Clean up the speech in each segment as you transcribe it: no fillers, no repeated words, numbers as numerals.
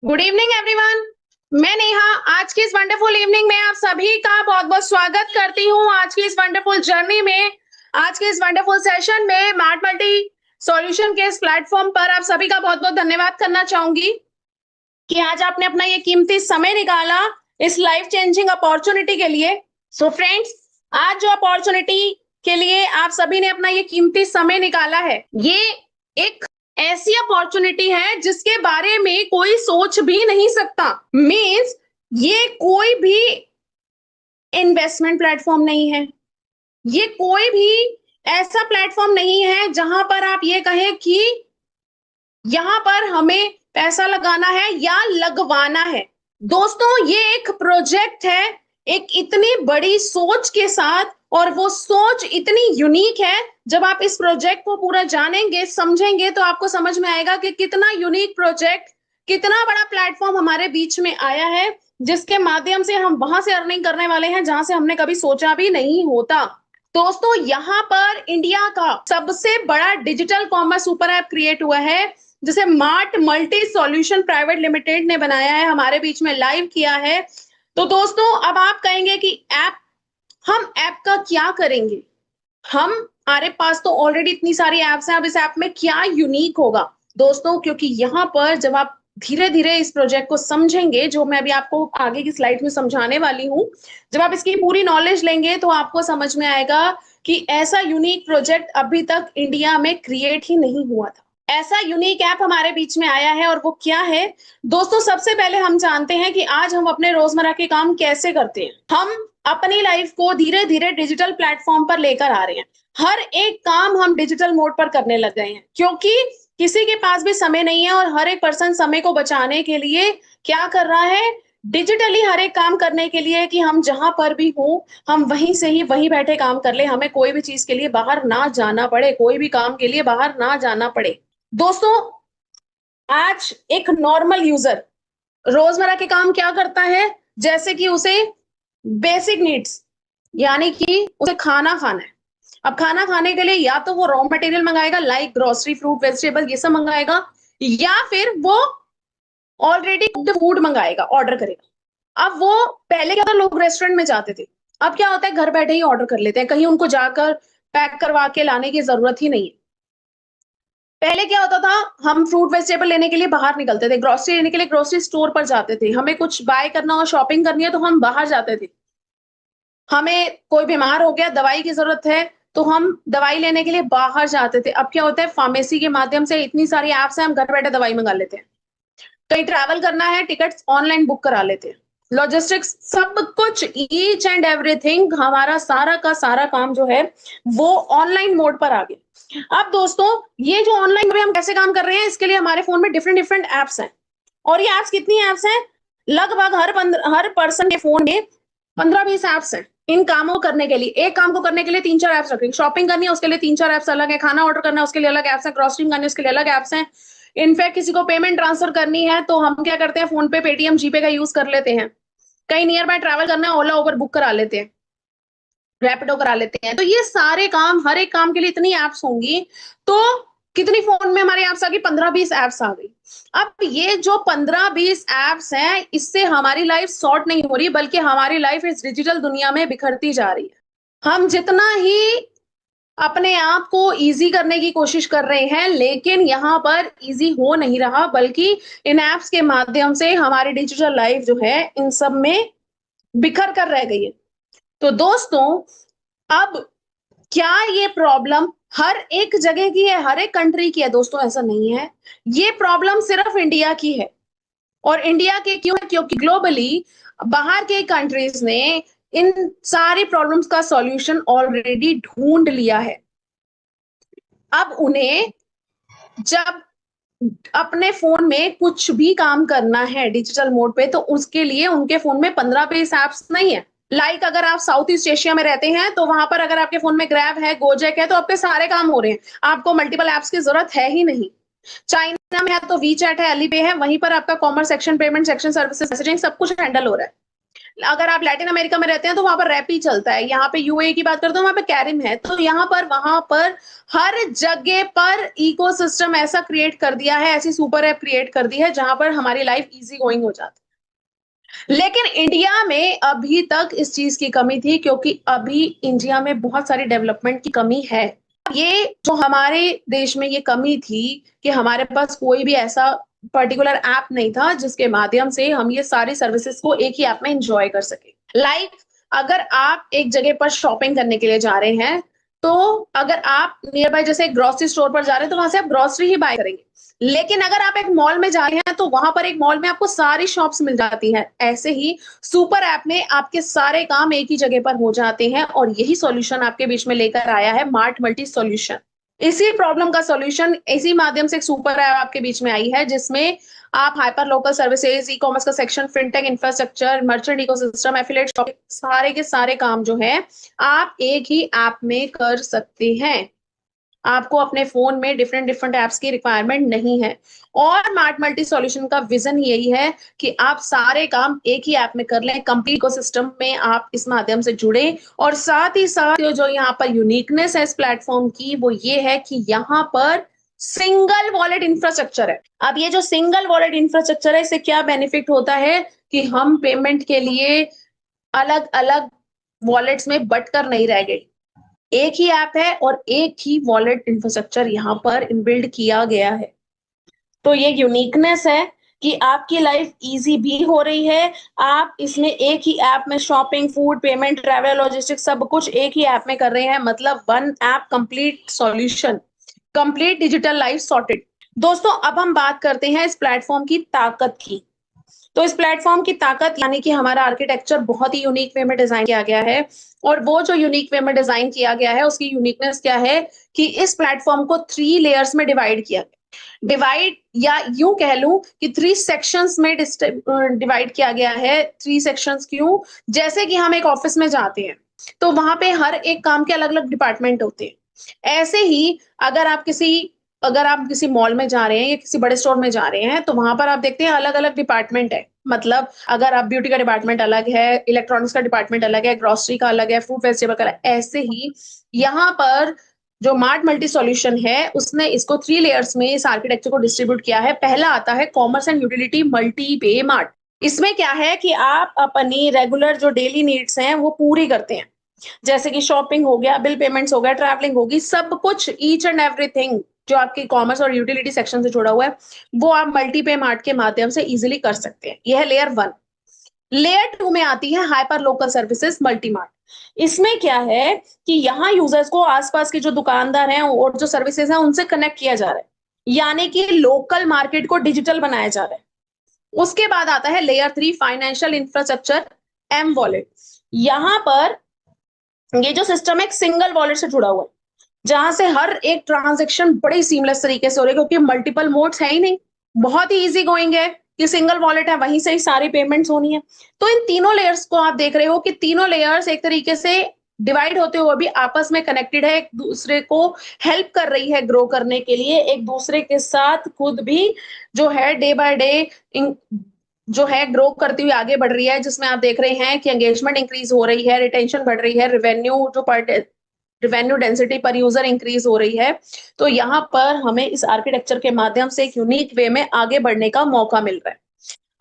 Good evening everyone. मैं नेहा आज की इस वंडरफुल इवनिंग में आप सभी का बहुत बहुत स्वागत करती हूँ। आज की इस वंडरफुल जर्नी में, आज के इस वंडरफुल सेशन में मैथ मल्टी सॉल्यूशन के इस प्लेटफॉर्म पर आप सभी का बहुत बहुत धन्यवाद करना चाहूंगी कि आज आपने अपना ये कीमती समय निकाला इस लाइफ चेंजिंग अपॉर्चुनिटी के लिए। सो फ्रेंड्स, आज जो अपॉर्चुनिटी के लिए आप सभी ने अपना ये कीमती समय निकाला है, ये एक ऐसी अपॉर्चुनिटी है जिसके बारे में कोई सोच भी नहीं सकता। मीन्स ये कोई भी इन्वेस्टमेंट प्लेटफॉर्म नहीं है, ये कोई भी ऐसा प्लेटफॉर्म नहीं है जहां पर आप ये कहें कि यहां पर हमें पैसा लगाना है या लगवाना है। दोस्तों, ये एक प्रोजेक्ट है एक इतनी बड़ी सोच के साथ, और वो सोच इतनी यूनिक है। जब आप इस प्रोजेक्ट को पूरा जानेंगे, समझेंगे, तो आपको समझ में आएगा कि कितना यूनिक प्रोजेक्ट, कितना बड़ा प्लेटफॉर्म हमारे बीच में आया है, जिसके माध्यम से हम वहां से अर्निंग करने वाले हैं जहां से हमने कभी सोचा भी नहीं होता। दोस्तों, यहाँ पर इंडिया का सबसे बड़ा digital commerce super app create हुआ है, जिसे mart multi solution private limited ने बनाया है, हमारे बीच में लाइव किया है। तो दोस्तों, अब आप कहेंगे कि हम ऐप का क्या करेंगे? हमारे पास तो ऑलरेडी इतनी सारी एप्स हैं, अब इस ऐप में क्या यूनिक होगा? दोस्तों, क्योंकि यहाँ पर जब आप धीरे धीरे इस प्रोजेक्ट को समझेंगे, जो मैं अभी आपको आगे की स्लाइड में समझाने वाली हूँ, जब आप इसकी पूरी नॉलेज लेंगे तो आपको समझ में आएगा कि ऐसा यूनिक प्रोजेक्ट अभी तक इंडिया में क्रिएट ही नहीं हुआ था। ऐसा यूनिक ऐप हमारे बीच में आया है, और वो क्या है? दोस्तों, सबसे पहले हम जानते हैं कि आज हम अपने रोजमर्रा के काम कैसे करते हैं। हम अपनी लाइफ को धीरे धीरे डिजिटल प्लेटफॉर्म पर लेकर आ रहे हैं। हर एक काम हम डिजिटल मोड पर करने लग गए हैं, क्योंकि किसी के पास भी समय नहीं है, और हर एक पर्सन समय को बचाने के लिए क्या कर रहा है? डिजिटली हर एक काम करने के लिए, कि हम जहां पर भी हो, हम वहीं से ही वहीं बैठे काम कर ले, हमें कोई भी चीज के लिए बाहर ना जाना पड़े, कोई भी काम के लिए बाहर ना जाना पड़े। दोस्तों, आज एक नॉर्मल यूजर रोजमर्रा के काम क्या करता है? जैसे कि उसे बेसिक नीड्स, यानी कि उसे खाना खाना है। अब खाना खाने के लिए या तो वो रॉ मटेरियल मंगाएगा, लाइक ग्रोसरी, फ्रूट, वेजिटेबल, ये सब मंगाएगा, या फिर वो ऑलरेडी कुक्ड फूड मंगाएगा, ऑर्डर करेगा। अब वो पहले क्या था, लोग रेस्टोरेंट में जाते थे, अब क्या होता है, घर बैठे ही ऑर्डर कर लेते हैं, कहीं उनको जाकर पैक करवा के लाने की जरूरत ही नहीं है। पहले क्या होता था, हम फ्रूट वेजिटेबल लेने के लिए बाहर निकलते थे, ग्रोसरी लेने के लिए ग्रोसरी स्टोर पर जाते थे, हमें कुछ बाय करना हो, शॉपिंग करनी है, तो हम बाहर जाते थे। हमें कोई बीमार हो गया, दवाई की जरूरत है, तो हम दवाई लेने के लिए बाहर जाते थे। अब क्या होता है, फार्मेसी के माध्यम से इतनी सारी एप्स हैं, हम घर बैठे दवाई मंगा लेते हैं। कहीं ट्रैवल करना है, टिकट्स ऑनलाइन बुक करा लेते हैं। लॉजिस्टिक्स, सब कुछ, ईच एंड एवरीथिंग, हमारा सारा का सारा काम जो है वो ऑनलाइन मोड पर आ गया। अब दोस्तों, ये जो ऑनलाइन में हम कैसे काम कर रहे हैं, इसके लिए हमारे फोन में डिफरेंट डिफरेंट एप्स हैं। और ये एप्स, कितनी एप्स हैं? लगभग हर पर्सन के फोन में 15-20 एप्स हैं इन कामों करने के लिए। एक काम को करने के लिए 3-4 एप्स रखेंगे। शॉपिंग करनी है, उसके लिए 3-4 एप्स अलग है। खाना ऑर्डर करना है, उसके लिए अलग एप्स है। ग्रोसरी करनी है, उसके लिए अलग एप्स हैं। इनफैक्ट किसी को पेमेंट ट्रांसफर करनी है तो हम क्या करते हैं, फोन पे पेटीएम, जीपे का यूज कर लेते हैं। कहीं नियर बाय ट्रैवल करना है, ओला उबर बुक करा लेते हैं, रैपिडो करा लेते हैं। तो ये सारे काम, हर एक काम के लिए इतनी एप्स होंगी, तो कितनी फोन में हमारे एप्स आ गई? 15-20 एप्स आ गई। अब ये जो 15-20 एप्स हैं, इससे हमारी लाइफ शॉर्ट नहीं हो रही, बल्कि हमारी लाइफ इस डिजिटल दुनिया में बिखरती जा रही है। हम जितना ही अपने आप को इजी करने की कोशिश कर रहे हैं, लेकिन यहाँ पर इजी हो नहीं रहा, बल्कि इन एप्स के माध्यम से हमारी डिजिटल लाइफ जो है इन सब में बिखर कर रह गई है। तो दोस्तों, अब क्या ये प्रॉब्लम हर एक जगह की है, हर एक कंट्री की है? दोस्तों, ऐसा नहीं है। ये प्रॉब्लम सिर्फ इंडिया की है। और इंडिया के क्यों है? क्योंकि ग्लोबली बाहर के कंट्रीज ने इन सारी प्रॉब्लम्स का सॉल्यूशन ऑलरेडी ढूंढ लिया है। अब उन्हें जब अपने फोन में कुछ भी काम करना है डिजिटल मोड पे, तो उसके लिए उनके फोन में 15-20 एप्स नहीं है। लाइक अगर आप साउथ ईस्ट एशिया में रहते हैं, तो वहां पर अगर आपके फोन में ग्रैब है, गोजेक है, तो आपके सारे काम हो रहे हैं, आपको मल्टीपल एप्स की जरूरत है ही नहीं। चाइना में है तो वी चैट है, अलीपे है, वहीं पर आपका commerce section, payment section, services, messaging, सब कुछ हैंडल हो रहा है। अगर आप लैटिन अमेरिका में रहते हैं तो वहां पर रैप ही चलता है। यहाँ पे यूएई की बात करते हैं, वहां पे कैरिम है। तो यहाँ पर वहां पर हर जगह पर इकोसिस्टम ऐसा क्रिएट कर दिया है, ऐसी सुपर ऐप क्रिएट कर दी है जहां पर हमारी लाइफ इजी गोइंग हो जाती है। लेकिन इंडिया में अभी तक इस चीज की कमी थी, क्योंकि अभी इंडिया में बहुत सारी डेवलपमेंट की कमी है। ये जो हमारे देश में ये कमी थी कि हमारे पास कोई भी ऐसा पर्टिकुलर ऐप नहीं था जिसके माध्यम से हम ये सारी सर्विसेज को एक ही ऐप में एंजॉय कर सके। लाइक अगर आप एक जगह पर शॉपिंग करने के लिए जा रहे हैं, तो अगर आप नियर बाय जैसे ग्रोसरी स्टोर पर जा रहे हैं तो वहां से आप ग्रोसरी ही बाय करेंगे। लेकिन अगर आप एक मॉल में जा रहे हैं तो वहां पर एक मॉल में आपको सारी शॉप्स मिल जाती हैं। ऐसे ही सुपर ऐप में आपके सारे काम एक ही जगह पर हो जाते हैं, और यही सॉल्यूशन आपके बीच में लेकर आया है मार्ट मल्टी सॉल्यूशन। इसी प्रॉब्लम का सॉल्यूशन इसी माध्यम से एक सुपर ऐप आपके बीच में आई है, जिसमें आप hyper local services, e commerce का section, fintech infrastructure, merchant ecosystem, affiliate shopping, सारे के सारे काम जो है आप एक ही ऐप में कर सकते हैं। आपको अपने फोन में डिफरेंट डिफरेंट एप्स की रिक्वायरमेंट नहीं है। और मार्ट मल्टी सॉल्यूशन का विजन यही है कि आप सारे काम एक ही ऐप में कर लें, कंप्लीट इकोसिस्टम में आप इस माध्यम से जुड़े। और साथ ही साथ जो यहाँ पर यूनिकनेस है इस प्लेटफॉर्म की, वो ये है कि यहाँ पर सिंगल वॉलेट इंफ्रास्ट्रक्चर है। अब ये जो सिंगल वॉलेट इंफ्रास्ट्रक्चर है, इससे क्या बेनिफिट होता है कि हम पेमेंट के लिए अलग अलग वॉलेट्स में बटकर नहीं रह गए। एक ही ऐप है और एक ही वॉलेट इंफ्रास्ट्रक्चर यहाँ पर इनबिल्ड किया गया है। तो ये यूनिकनेस है कि आपकी लाइफ इजी भी हो रही है। आप इसमें एक ही ऐप में shopping, food, payment, travel, logistics सब कुछ एक ही ऐप में कर रहे हैं। मतलब one app complete solution, complete digital life sorted. दोस्तों, अब हम बात करते हैं इस प्लेटफॉर्म की ताकत की। तो इस प्लेटफॉर्म की ताकत यानी कि हमारा आर्किटेक्चर बहुत ही यूनिक वे में डिजाइन किया गया है। और वो जो यूनिक वे में डिजाइन किया गया है, उसकी यूनिकनेस क्या है कि इस प्लेटफॉर्म को 3 लेयर्स में डिवाइड किया गया। डिवाइड या यूं कह लूं कि 3 सेक्शंस में डिवाइड किया गया है। 3 सेक्शंस क्यों? जैसे कि हम एक ऑफिस में जाते हैं तो वहां पे हर एक काम के अलग अलग डिपार्टमेंट होते हैं। ऐसे ही अगर आप किसी मॉल में जा रहे हैं या किसी बड़े स्टोर में जा रहे हैं तो वहां पर आप देखते हैं अलग अलग डिपार्टमेंट है। मतलब अगर आप ब्यूटी का डिपार्टमेंट अलग है, इलेक्ट्रॉनिक्स का डिपार्टमेंट अलग है, ग्रोसरी का अलग है, फ्रूट वेजिटेबल का अलग है। ऐसे ही यहाँ पर जो मार्ट मल्टी सॉल्यूशन है, उसने इसको 3 लेयर्स में इस आर्किटेक्चर को डिस्ट्रीब्यूट किया है। पहला आता है कॉमर्स एंड यूटिलिटी मल्टी पे मार्ट। इसमें क्या है कि आप अपनी रेगुलर जो डेली नीड्स हैं वो पूरी करते हैं, जैसे कि शॉपिंग हो गया, बिल पेमेंट्स हो गया, ट्रैवलिंग होगी, सब कुछ ईच एंड एवरीथिंग जो आपके कॉमर्स और यूटिलिटी सेक्शन से जुड़ा हुआ है, वो आप मल्टीपे मार्ट के माध्यम से इजीली कर सकते हैं। यह है लेयर 1। लेयर 2 में आती है hyper local services multi mart. इसमें क्या है कि यहाँ यूजर्स को आसपास के जो दुकानदार हैं और जो सर्विसेज हैं उनसे कनेक्ट किया जा रहा है, यानी कि लोकल मार्केट को डिजिटल बनाया जा रहा है। उसके बाद आता है layer 3 financial infrastructure M wallet. यहाँ पर ये जो सिस्टम है एक सिंगल वॉलेट से जुड़ा हुआ है, जहां से हर एक ट्रांजेक्शन बड़ी सीमलेस तरीके से हो रही है, क्योंकि मल्टीपल मोड्स है ही नहीं, बहुत ही इजी गोइंग है कि सिंगल वॉलेट है, वहीं से ही सारी पेमेंट्स होनी है। तो इन तीनों लेयर्स को आप देख रहे हो कि तीनों लेयर्स एक तरीके से डिवाइड होते हुए भी आपस में कनेक्टेड है, एक दूसरे को हेल्प कर रही है ग्रो करने के लिए, एक दूसरे के साथ खुद भी जो है डे बाय डे जो है ग्रो करती हुई आगे बढ़ रही है। जिसमें आप देख रहे हैं कि एंगेजमेंट इंक्रीज हो रही है, रिटेंशन बढ़ रही है, रेवेन्यू डेंसिटी पर यूजर इंक्रीज हो रही है। तो यहाँ पर हमें इस आर्किटेक्चर के माध्यम से एक यूनिक वे में आगे बढ़ने का मौका मिल रहा है।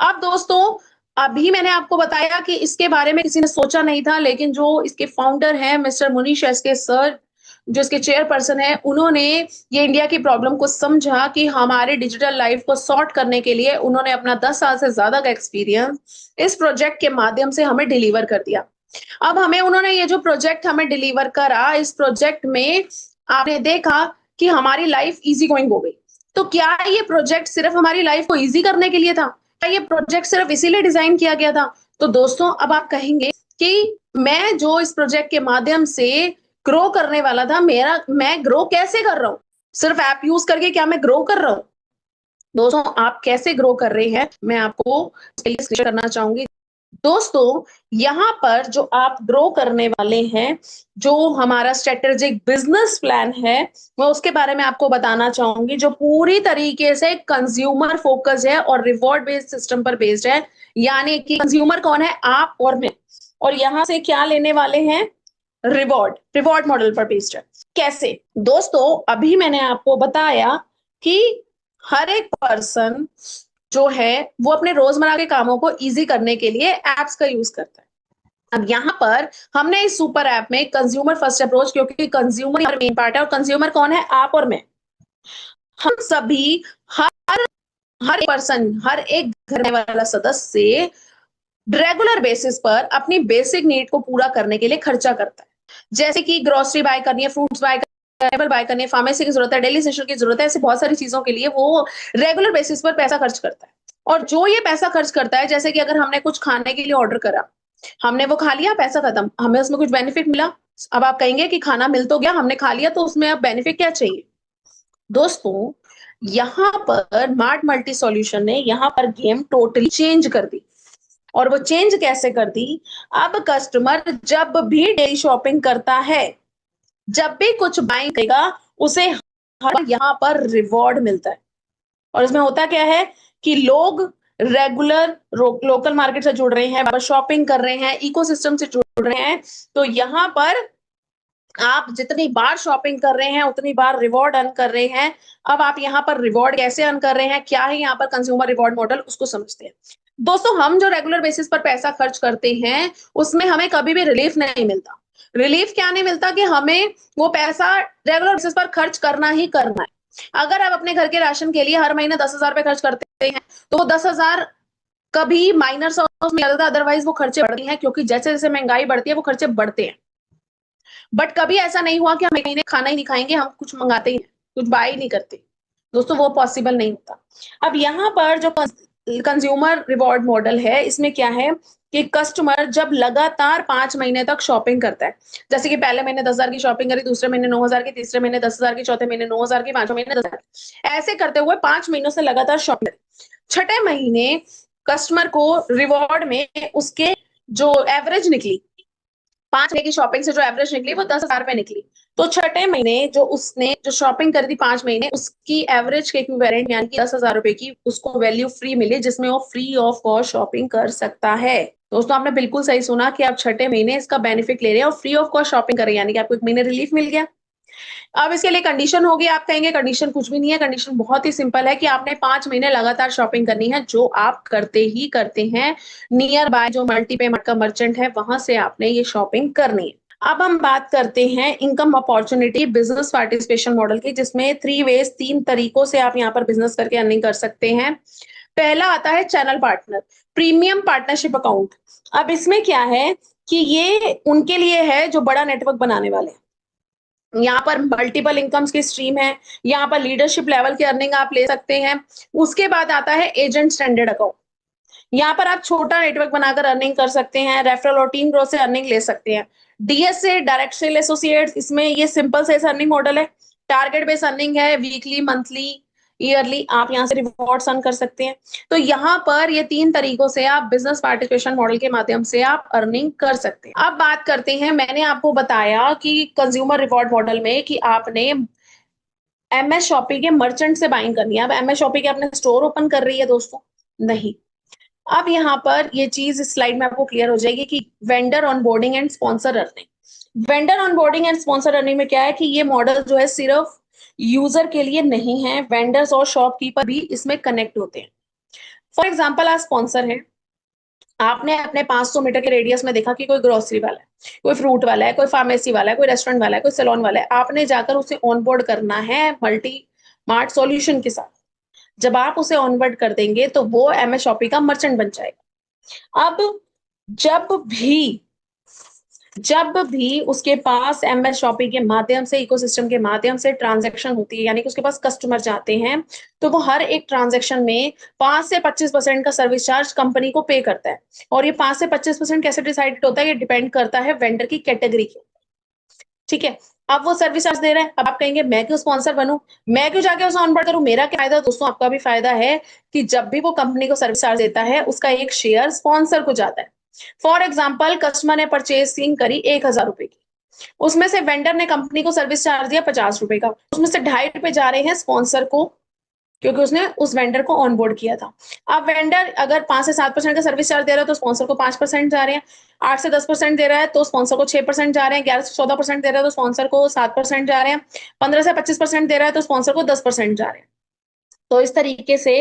अब दोस्तों, अभी मैंने आपको बताया कि इसके बारे में किसी ने सोचा नहीं था, लेकिन जो इसके फाउंडर हैं मिस्टर मुनीश एसके सर, जो इसके चेयरपर्सन है, उन्होंने ये इंडिया की प्रॉब्लम को समझा कि हमारे डिजिटल लाइफ को सॉर्ट करने के लिए उन्होंने अपना 10 साल से ज्यादा का एक्सपीरियंस इस प्रोजेक्ट के माध्यम से हमें डिलीवर कर दिया। अब उन्होंने ये जो प्रोजेक्ट हमें डिलीवर करा, इस प्रोजेक्ट में आपने देखा कि हमारी लाइफ इजी गोइंग हो गई। तो क्या ये प्रोजेक्ट सिर्फ हमारी लाइफ को इजी करने के लिए था? क्या ये प्रोजेक्ट सिर्फ इसीलिए डिजाइन किया गया था? तो दोस्तों, अब आप कहेंगे कि मैं जो इस प्रोजेक्ट के माध्यम से ग्रो करने वाला था, मैं ग्रो कैसे कर रहा हूँ? सिर्फ ऐप यूज करके क्या मैं ग्रो कर रहा हूँ? दोस्तों, आप कैसे ग्रो कर रहे हैं मैं आपको करना चाहूंगी। दोस्तों, यहाँ पर जो आप ग्रो करने वाले हैं, जो हमारा स्ट्रेटेजिक बिजनेस प्लान है, मैं उसके बारे में आपको बताना चाहूंगी, जो पूरी तरीके से कंज्यूमर फोकस है और रिवॉर्ड बेस्ड सिस्टम पर बेस्ड है। यानी कि कंज्यूमर कौन है? आप और मैं। और यहाँ से क्या लेने वाले हैं? रिवॉर्ड। रिवॉर्ड मॉडल पर बेस्ड है। कैसे? दोस्तों, अभी मैंने आपको बताया कि हर एक पर्सन जो है वो अपने रोजमर्रा के कामों को इजी करने के लिए एप्स का यूज करता है। अब यहाँ पर हमने इस सुपर ऐप में कंज्यूमर फर्स्ट अप्रोच, क्योंकि कंज्यूमर मेन पार्ट है, और कंज्यूमर कौन है? आप और मैं। हम सभी, हर हर पर्सन, हर एक घर में वाला सदस्य रेगुलर बेसिस पर अपनी बेसिक नीड को पूरा करने के लिए खर्चा करता है। जैसे कि ग्रोसरी बाय करनी है, फ्रूट्स बाय बाय करनी है, फार्मेसी की जरूरत है, डेली एसेंशियल की जरूरत है, ऐसे बहुत सारी चीजों के लिए वो रेगुलर बेसिस पर पैसा खर्च करता है। और जो ये पैसा खर्च करता है, जैसे कि अगर हमने कुछ खाने के लिए ऑर्डर करा, हमने वो खा लिया, पैसा खत्म, हमें उसमें कुछ बेनिफिट मिला। अब आप कहेंगे कि खाना मिल तो गया, हमने खा लिया, तो उसमें अब बेनिफिट क्या चाहिए? दोस्तों, यहाँ पर स्मार्ट मल्टी सॉल्यूशन ने यहाँ पर गेम टोटली चेंज कर दी। और वो चेंज कैसे कर दी? अब कस्टमर जब भी डेली शॉपिंग करता है, जब भी कुछ बाइंग करेगा, उसे यहाँ पर रिवॉर्ड मिलता है। और इसमें होता क्या है कि लोग रेगुलर लोकल मार्केट से जुड़ रहे हैं, शॉपिंग कर रहे हैं, इकोसिस्टम से जुड़ रहे हैं। तो यहाँ पर आप जितनी बार शॉपिंग कर रहे हैं, उतनी बार रिवॉर्ड अर्न कर रहे हैं। अब आप यहाँ पर रिवॉर्ड कैसे अर्न कर रहे हैं, क्या है यहाँ पर कंज्यूमर रिवॉर्ड मॉडल, उसको समझते हैं। दोस्तों, हम जो रेगुलर बेसिस पर पैसा खर्च करते हैं, उसमें हमें कभी भी रिलीफ नहीं मिलता। रिलीफ क्या नहीं मिलता? कि हमें वो पैसा रेगुलर बेसिस पर खर्च करना ही करना है। अगर आप अपने घर के राशन के लिए हर महीने 10,000 रुपए खर्च करते हैं, तो वो 10,000 कभी माइनर सोर्स में आता, अदरवाइज वो खर्चे बढ़ते हैं, क्योंकि जैसे जैसे महंगाई बढ़ती है वो खर्चे बढ़ते हैं। बट कभी ऐसा नहीं हुआ कि हम एक महीने खाना ही नहीं खाएंगे, हम कुछ मंगाते ही हैं, कुछ बाय ही नहीं करते। दोस्तों, वो पॉसिबल नहीं होता। अब यहाँ पर जो कंज्यूमर रिवॉर्ड मॉडल है, इसमें क्या है कि कस्टमर जब लगातार 5 महीने तक शॉपिंग करता है, जैसे कि पहले महीने 10,000 की शॉपिंग करी, दूसरे महीने 9,000 की, तीसरे महीने 10,000 की, चौथे महीने 9,000 की, पांचवें महीने 10,000 की, ऐसे करते हुए 5 महीनों से लगातार शॉपिंग। छठे महीने कस्टमर को रिवॉर्ड में उसके जो एवरेज निकली, 5 महीने की शॉपिंग से जो एवरेज निकली वो 10,000 रुपए निकली। तो छठे महीने जो उसने जो शॉपिंग करी थी 5 महीने, उसकी एवरेज के इक्विवेलेंट यानी कि 10,000 रुपए की उसको वैल्यू फ्री मिली, जिसमें वो फ्री ऑफ कॉस्ट शॉपिंग कर सकता है। दोस्तों, आपने बिल्कुल सही सुना कि आप छठे महीने इसका बेनिफिट ले रहे हैं और फ्री ऑफ कॉस्ट शॉपिंग कर रहे हैं, यानी कि आपको 1 महीने रिलीफ मिल गया। अब इसके लिए कंडीशन होगी, आप कहेंगे कंडीशन कुछ भी नहीं है। कंडीशन बहुत ही सिंपल है कि आपने 5 महीने लगातार शॉपिंग करनी है, जो आप करते ही करते हैं। नियर बाय जो मल्टी पेमेंट का मर्चेंट है, वहां से आपने ये शॉपिंग करनी है। अब हम बात करते हैं income opportunity business participation model की, जिसमें 3 वेज, 3 तरीकों से आप यहाँ पर बिजनेस करके अर्निंग कर सकते हैं। पहला आता है channel partner, premium partnership account. अब इसमें क्या है कि ये उनके लिए है जो बड़ा नेटवर्क बनाने वाले हैं। यहाँ पर मल्टीपल इनकम्स की स्ट्रीम है, यहाँ पर लीडरशिप लेवल की अर्निंग आप ले सकते हैं। उसके बाद आता है एजेंट स्टैंडर्ड अकाउंट। यहाँ पर आप छोटा नेटवर्क बनाकर अर्निंग कर सकते हैं, रेफरल और टीम ग्रोथ से अर्निंग ले सकते हैं। डीएस से डायरेक्ट सेल एसोसिएट्स, इसमें ये सिंपल से अर्निंग मॉडल है, टारगेट बेस्ड अर्निंग है, वीकली, मंथली, ईयरली आप यहाँ से रिवॉर्ड्स अर्न कर सकते हैं। तो यहाँ पर ये 3 तरीकों से आप बिजनेस पार्टिसिपेशन मॉडल के माध्यम से आप अर्निंग कर सकते हैं। अब बात करते हैं, मैंने आपको बताया कि कंज्यूमर रिवॉर्ड मॉडल में कि आपने एमएस शॉपी के मर्चेंट से बाइंग करनी है। अब एमएस शॉपी के अपने स्टोर ओपन कर रही है दोस्तों? नहीं। अब यहाँ पर ये चीज इस स्लाइड में आपको क्लियर हो जाएगी कि vendor onboarding and sponsor earning. Vendor onboarding and sponsor earning में क्या है कि ये मॉडल जो है सिर्फ यूजर के लिए नहीं है, वेंडर्स और शॉपकीपर भी इसमें कनेक्ट होते हैं। फॉर एग्जाम्पल, आप स्पॉन्सर हैं, आपने अपने 500 मीटर के रेडियस में देखा कि कोई ग्रोसरी वाला है, कोई फ्रूट वाला है, कोई फार्मेसी वाला है, कोई रेस्टोरेंट वाला है, कोई सैलून वाला है, आपने जाकर उसे ऑनबोर्ड करना है मल्टी मार्ट सॉल्यूशन के साथ। जब आप उसे ऑनबोर्ड कर देंगे तो वो एमएस शॉपी का मर्चेंट बन जाएगा। अब जब भी जब भी उसके पास एमएस शॉपी के माध्यम से, इकोसिस्टम के माध्यम से ट्रांजैक्शन होती है, यानी कि उसके पास कस्टमर जाते हैं, तो वो हर एक ट्रांजैक्शन में 5 से 25% का सर्विस चार्ज कंपनी को पे करता है। और ये 5 से 25% कैसे डिसाइडेड होता है? ये डिपेंड करता है वेंडर की कैटेगरी के। ठीक है, अब वो सर्विस चार्ज दे रहा है। अब आप कहेंगे मैं क्यों स्पॉन्सर बनूं, मैं क्यों जाके उसे ऑनबोर्ड करूं, मेरा क्या फायदा? दोस्तों, आपका भी फायदा है कि जब भी वो कंपनी को सर्विस चार्ज देता है, उसका एक शेयर स्पॉन्सर को जाता है। फॉर एग्जाम्पल कस्टमर ने परचेसिंग करी 1,000 रुपए की, उसमें से वेंडर ने कंपनी को सर्विस चार्ज दिया 50 रुपए का, उसमें से 2.5 रुपए जा रहे हैं स्पॉन्सर को, क्योंकि उसने उस वेंडर को ऑनबोर्ड किया था। अब वेंडर अगर 5 से 7% का सर्विस चार्ज दे रहा है तो स्पॉन्सर को 5% जा रहे हैं, 8 से 10% दे रहा है तो स्पॉन्सर को 6% जा रहे हैं, 11 से 14% दे रहा है तो स्पॉन्सर को 7% जा रहे हैं, 15 से 25% दे रहा है तो स्पॉन्सर को 10% जा रहे हैं। तो इस तरीके से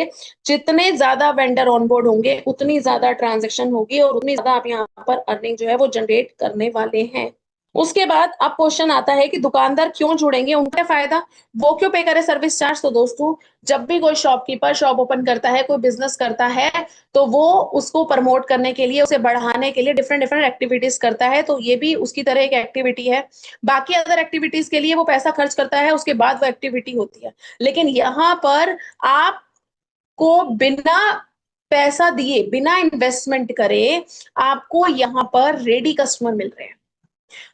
जितने ज्यादा वेंडर ऑनबोर्ड होंगे उतनी ज्यादा ट्रांजेक्शन होगी और उतनी ज्यादा आप यहाँ पर अर्निंग जो है वो जनरेट करने वाले हैं। उसके बाद अब क्वेश्चन आता है कि दुकानदार क्यों जुड़ेंगे, उनका फायदा, वो क्यों पे करे सर्विस चार्ज। तो दोस्तों, जब भी कोई शॉपकीपर शॉप ओपन करता है, कोई बिजनेस करता है, तो वो उसको प्रमोट करने के लिए, उसे बढ़ाने के लिए डिफरेंट डिफरेंट एक्टिविटीज करता है। तो ये भी उसकी तरह एक एक्टिविटी है। बाकी अदर एक्टिविटीज के लिए वो पैसा खर्च करता है, उसके बाद वो एक्टिविटी होती है। लेकिन यहाँ पर आपको बिना पैसा दिए, बिना इन्वेस्टमेंट करे, आपको यहाँ पर रेडी कस्टमर मिल रहे हैं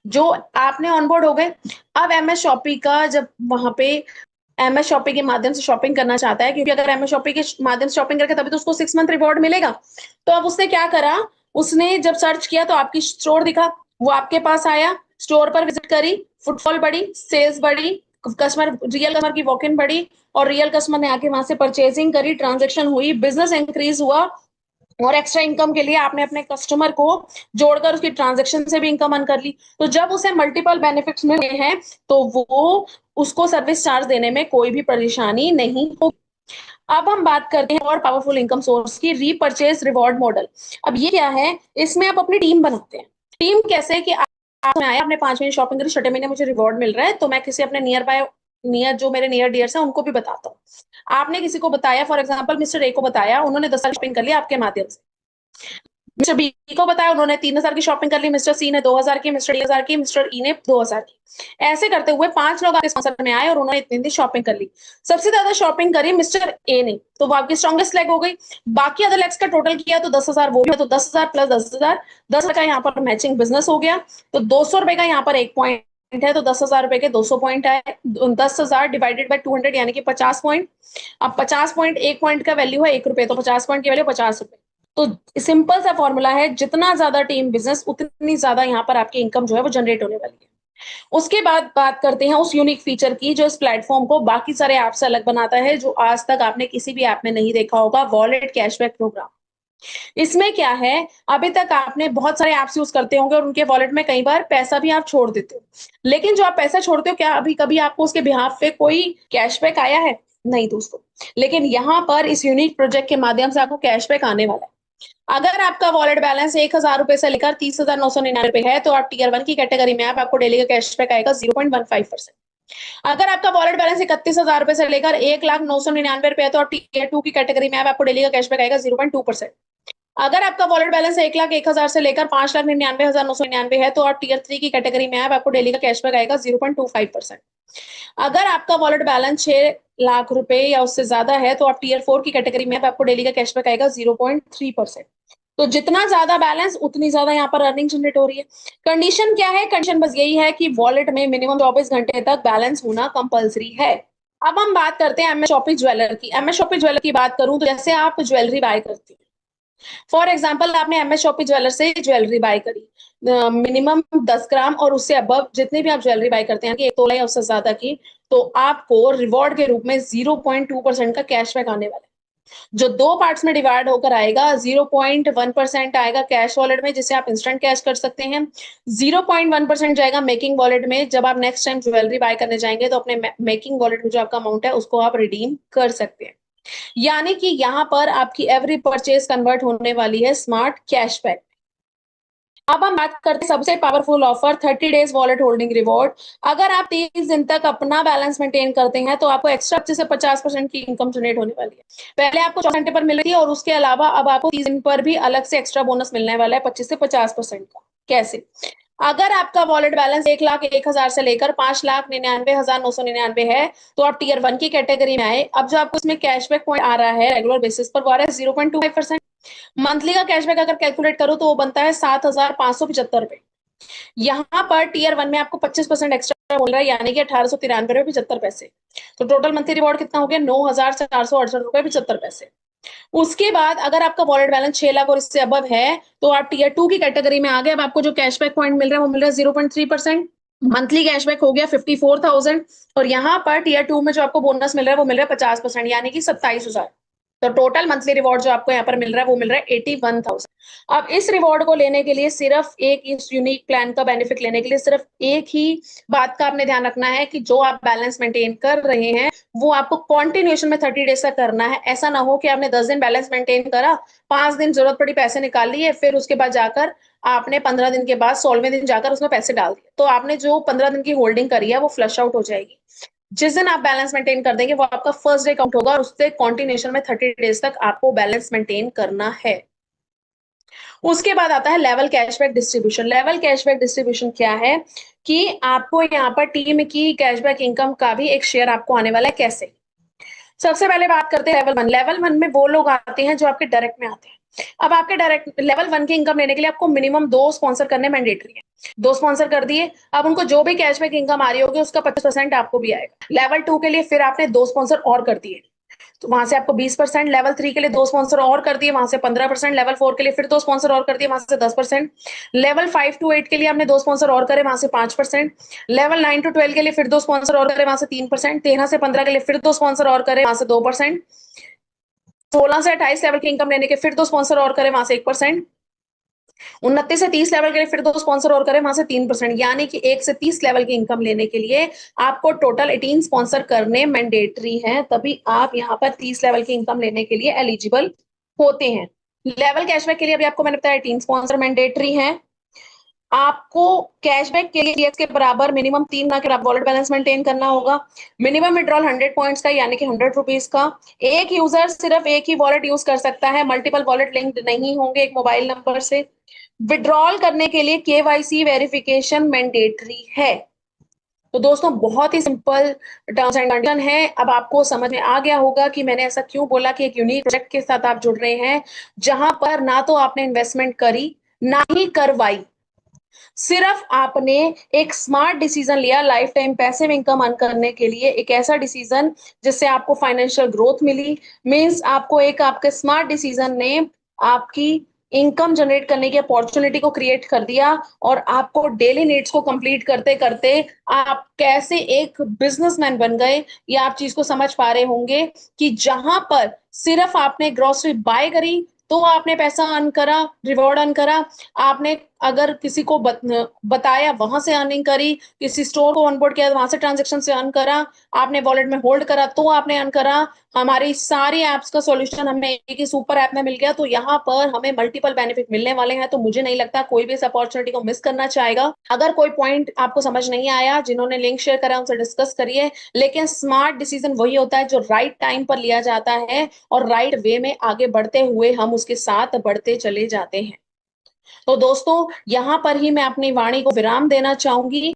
जो आपने ऑनबोर्ड हो गए। अब एमएस शॉपी का जब वहां पे एमएस शॉपी के माध्यम से शॉपिंग करना चाहता है, क्योंकि अगर एमएस शॉपी के माध्यम से शॉपिंग करके तभी तो उसको 6 मंथ रिवॉर्ड मिलेगा। तो अब उसने क्या करा, उसने जब सर्च किया तो आपकी स्टोर दिखा, वो आपके पास आया, स्टोर पर विजिट करी, फुटफॉल बढ़ी, सेल्स बढ़ी, कस्टमर, रियल कस्टमर की वॉक इन बढ़ी और रियल कस्टमर ने आके वहां से परचेजिंग करी, ट्रांजेक्शन हुई, बिजनेस इंक्रीज हुआ और एक्स्ट्रा इनकम के लिए आपने अपने कस्टमर को जोड़कर उसकी ट्रांजेक्शन से भी इनकम अर्न कर ली। तो जब उसे मल्टीपल बेनिफिट्स मिल रहे हैं तो वो उसको सर्विस चार्ज देने में कोई भी परेशानी नहीं होगी। अब हम बात करते हैं और पावरफुल इनकम सोर्स की, रीपरचेज रिवॉर्ड मॉडल। अब ये क्या है, इसमें आप अपनी टीम बनाते हैं। टीम कैसे कि आप आया, आपने 5 महीने शॉपिंग करी, 6ठे महीने मुझे रिवॉर्ड मिल रहा है, तो मैं किसी अपने नियर जो मेरे नियर डियर्स है उनको भी बताता हूँ। आपने किसी को बताया, फॉर एग्जाम्पल मिस्टर ए को बताया, उन्होंने 10 साल शॉपिंग कर लिया आपके माध्यम से। मिस्टर बी को बताया, उन्होंने 3,000 की शॉपिंग कर ली, मिस्टर सी ने 2,000 की, मिस्टर डी 1,000 की, मिस्टर ई ने 2,000 की। ऐसे करते हुए 5 लोग आपके स्पॉन्सर में आए और उन्होंने इतनी शॉपिंग कर ली। सबसे ज्यादा शॉपिंग करी मिस्टर ए ने, तो वो आपकी स्ट्रॉन्गेस्ट लेग हो गई। बाकी अदर लेग्स का टोटल किया तो 10,000 वो भी है, तो 10,000 प्लस 10,000, 10,000 का यहाँ पर मैचिंग बिजनेस हो गया। तो 200 रुपए का यहाँ पर एक पॉइंट है, तो 10,000 रुपए के 200 पॉइंट आए, 10,000 डिवाइडेड बाय 200 यानी कि 50 पॉइंट। अब 50 पॉइंट, एक पॉइंट का वैल्यू है 1 रुपए, तो 50 पॉइंट की वैल्यू 50 रुपए। तो सिंपल सा फॉर्मूला है, जितना ज्यादा टीम बिजनेस उतनी ज्यादा यहाँ पर आपकी इनकम जो है वो जनरेट होने वाली है। उसके बाद बात करते हैं उस यूनिक फीचर की जो इस प्लेटफॉर्म को बाकी सारे ऐप से अलग बनाता है, जो आज तक आपने किसी भी ऐप में नहीं देखा होगा, वॉलेट कैशबैक प्रोग्राम। इसमें क्या है, अभी तक आपने बहुत सारे ऐप्स यूज करते होंगे और उनके वॉलेट में कई बार पैसा भी आप छोड़ देते हो, लेकिन जो आप पैसा छोड़ते हो, क्या अभी कभी आपको उसके बिहाफ पे कोई कैशबैक आया है? नहीं दोस्तों। लेकिन यहाँ पर इस यूनिक प्रोजेक्ट के माध्यम से आपको कैशबैक आने वाला है। अगर आपका वॉलेट बैलेंस 1,000 रुपए से लेकर 30,999 है तो आप टीयर 1 की कैटेगरी में आपको डेली का कैशबैक आएगा 0.15%। अगर आपका वॉलेट बैलेंस 31,000 रुपए से लेकर 1,0999 है तो आप टीयर 2 की कैटेगरी में आपको डेली का कैशबैक आएगा 0.2%। अगर आपका वॉलेट बैलेंस 1,01,000 से लेकर 5,99,999 है तो आप टीयर 3 की कैटेगरी में आपको डेली का कैशबैक आएगा 0.25%। अगर आपका वॉलेट बैलेंस 6 लाख रुपए या उससे ज्यादा है तो आप टीयर 4 की कैटेगरी में आपको डेली का कैशबैक आएगा 0.3%। तो जितना ज्यादा बैलेंस उतनी ज्यादा यहाँ पर अर्निंग जनरेट हो रही है। कंडीशन क्या है? कंडीशन बस यही है कि वॉलेट में मिनिमम 24 घंटे तक बैलेंस होना कंपलसरी है। अब हम बात करते हैं एमएस शॉपी ज्वेलर की। एमएस शॉपी ज्वेलर की बात करूं तो जैसे आप ज्वेलरी बाय करती हैं, फॉर एग्जाम्पल आपने एमएस शॉपी ज्वेलर से ज्वेलरी बाय करी, मिनिमम 10 ग्राम और उससे अबव जितनी भी आप ज्वेलरी बाय करते हैं कि 1 तोला या उससे ज्यादा की, तो आपको रिवॉर्ड के रूप में 0.2% का कैशबैक आने वाला है, जो 2 पार्ट्स में डिवाइड होकर आएगा। 0.1% आएगा कैश वॉलेट में जिसे आप इंस्टेंट कैश कर सकते हैं, 0.1% जाएगा मेकिंग वॉलेट में, जब आप नेक्स्ट टाइम ज्वेलरी बाय करने जाएंगे तो अपने मेकिंग वॉलेट में जो आपका अमाउंट है उसको आप रिडीम कर सकते हैं। यानी कि यहाँ पर आपकी एवरी परचेज कन्वर्ट होने वाली है स्मार्ट कैशबैक। अब हम बात करते हैं सबसे powerful offer, 30 days wallet holding reward. अगर आप 30 दिन तक अपना बैलेंस मेंटेन करते हैं तो आपको एक्स्ट्रा 25 से 50% की इनकम जनरेट होने वाली है। पहले आपको 24 घंटे पर मिल रही है और उसके अलावा अब आपको 30 दिन पर भी अलग से एक्स्ट्रा बोनस मिलने वाला है 25 से 50% का। कैसे? अगर आपका वॉलेट बैलेंस 1,01,000 से लेकर 5,99,999 है तो आप टीयर 1 की कैटेगरी में आए। अब जो आपको इसमें कैशबैक पॉइंट आ रहा है रेगुलर बेसिस पर वो आ रहा है 0.25%। मंथली का कैशबैक अगर कैलकुलेट करो तो वो बनता है 7,575 रुपए। यहाँ पर टीयर 1 में आपको 25% एक्स्ट्रा बोल रहा है यानी कि 1,893 रुपए 75 पैसे। तो टोटल मंथली रिवॉर्ड कितना हो गया? 9,468 रुपए 75 पैसे। उसके बाद अगर आपका वॉलेट बैलेंस 6 लाख और इससे अबव है तो आप टीयर 2 की कैटेगरी में आ गए। अब आपको जो कैशबैक पॉइंट मिल रहा है वो मिल रहा है 0.3%। मंथली कैशबैक हो गया 54,000 और यहाँ पर टीयर 2 में जो आपको बोनस मिल रहा है वो मिल रहा है 50% यानी कि 27,000। तो टोटल मंथली रिवॉर्ड जो आपको यहाँ पर मिल रहा है वो मिल रहा है 81,000। अब इस रिवॉर्ड को लेने के लिए सिर्फ एक इस यूनिक प्लान का बेनिफिट लेने के लिए सिर्फ एक ही बात का आपने ध्यान रखना है कि जो आप बैलेंस मेंटेन कर रहे हैं वो आपको कॉन्टिन्यूएशन में 30 डेज तक करना है। ऐसा ना हो कि आपने 10 दिन बैलेंस मेंटेन करा, 5 दिन जरूरत पड़ी पैसे निकाल लिए, फिर उसके बाद जाकर आपने 15 दिन के बाद 16वें दिन जाकर उसमें पैसे डाल दिए, तो आपने जो 15 दिन की होल्डिंग करी है वो फ्लश आउट हो जाएगी। जिस दिन आप बैलेंस मेंटेन कर देंगे वो आपका फर्स्ट डे काउंट होगा और उससे कॉन्टिन्यूएशन में 30 डेज तक आपको बैलेंस मेंटेन करना है। उसके बाद आता है level cashback distribution. Level cashback distribution क्या है कि आपको यहाँ पर टीम की कैशबैक इनकम का भी एक शेयर आपको आने वाला है। कैसे? सबसे पहले बात करते हैं लेवल 1। लेवल 1 में वो लोग आते हैं जो आपके डायरेक्ट में आते हैं। अब आपके डायरेक्ट लेवल 1 की इनकम लेने के लिए आपको मिनिमम 2 स्पॉन्सर करने मैंडेटरी है। 2 स्पॉन्सर कर दिए, अब उनको जो भी कैशबैक इनकम आ रही होगी उसका 25% आपको भी आएगा। लेवल 2 के लिए फिर आपने 2 स्पॉन्सर और कर दिए तो वहां से आपको 20%। लेवल 3 के लिए 2 स्पॉन्सर और कर दिए, वहां से 15%। लेवल 4 के लिए फिर 2 स्पॉन्सर और कर दिए, वहां से 10%। लेवल 5 टू 8 के लिए आपने 2 स्पॉन्सर और करे, वहां से 5%। लेवल 9 टू 12 के लिए फिर 2 स्पॉन्सर और करे, वहां से 3%। 13 से 15 के लिए फिर 2 स्पॉन्सर और करे, वहां से 2%। 16 से 28 लेवल की इनकम लेने के फिर 2 स्पॉन्सर और करे, वहां से 1%। 29 से 30 लेवल के लिए फिर 2 स्पॉन्सर और करें, वहां से 3%। यानी कि 1 से 30 लेवल की इनकम लेने के लिए आपको टोटल 18 स्पॉन्सर करने मैंडेटरी हैं, तभी आप यहाँ पर 30 लेवल की इनकम लेने के लिए एलिजिबल होते हैं। लेवल कैशबैक के लिए अभी आपको मैंने बताया 18 स्पॉन्सर मैंडेटरी हैं। आपको कैशबैक के लिए 3x के बराबर मिनिमम 3 लाख का वॉलेट बैलेंस मेंटेन करना होगा। मिनिमम विड्रॉल 100 पॉइंट्स का यानी कि 100 रुपीज का। एक यूजर सिर्फ एक ही वॉलेट यूज कर सकता है, मल्टीपल वॉलेट लिंक्ड नहीं होंगे एक मोबाइल नंबर से। विड्रॉल करने के लिए केवाईसी वेरिफिकेशन मैंडेटरी है। तो दोस्तों बहुत ही सिंपल टर्म्स एंड कंडीशन है। अब आपको समझ में आ गया होगा कि मैंने ऐसा क्यों बोला कि एक यूनिक प्रोजेक्ट के साथ आप जुड़ रहे हैं जहां पर ना तो आपने इन्वेस्टमेंट करी ना ही करवाई, सिर्फ आपने एक स्मार्ट डिसीजन लिया life time passive income earn करने के लिए। एक ऐसा डिसीजन जिससे आपको फाइनेंशियल ग्रोथ मिली, मींस आपको एक आपके स्मार्ट डिसीजन ने आपकी इनकम जनरेट करने की अपॉर्चुनिटी को क्रिएट कर दिया और आपको डेली नीड्स को कंप्लीट करते करते आप कैसे एक बिजनेसमैन बन गए। ये आप चीज को समझ पा रहे होंगे कि जहां पर सिर्फ आपने ग्रोसरी बाय करी तो आपने पैसा अर्न करा, रिवॉर्ड अर्न करा। आपने अगर किसी को बताया वहां से अर्निंग करी, किसी स्टोर को ऑनबोर्ड किया वहां से ट्रांजेक्शन से अर्न करा, आपने वॉलेट में होल्ड करा तो आपने अर्न करा। हमारी सारी एप्स का सॉल्यूशन हमें एक ही सुपर ऐप में मिल गया, तो यहाँ पर हमें मल्टीपल बेनिफिट मिलने वाले हैं। तो मुझे नहीं लगता कोई भी इस अपॉर्चुनिटी को मिस करना चाहेगा। अगर कोई पॉइंट आपको समझ नहीं आया, जिन्होंने लिंक शेयर करा उनसे डिस्कस करिए। लेकिन स्मार्ट डिसीजन वही होता है जो राइट टाइम पर लिया जाता है और राइट वे में आगे बढ़ते हुए हम उसके साथ बढ़ते चले जाते हैं। तो दोस्तों यहां पर ही मैं अपनी वाणी को विराम देना चाहूंगी।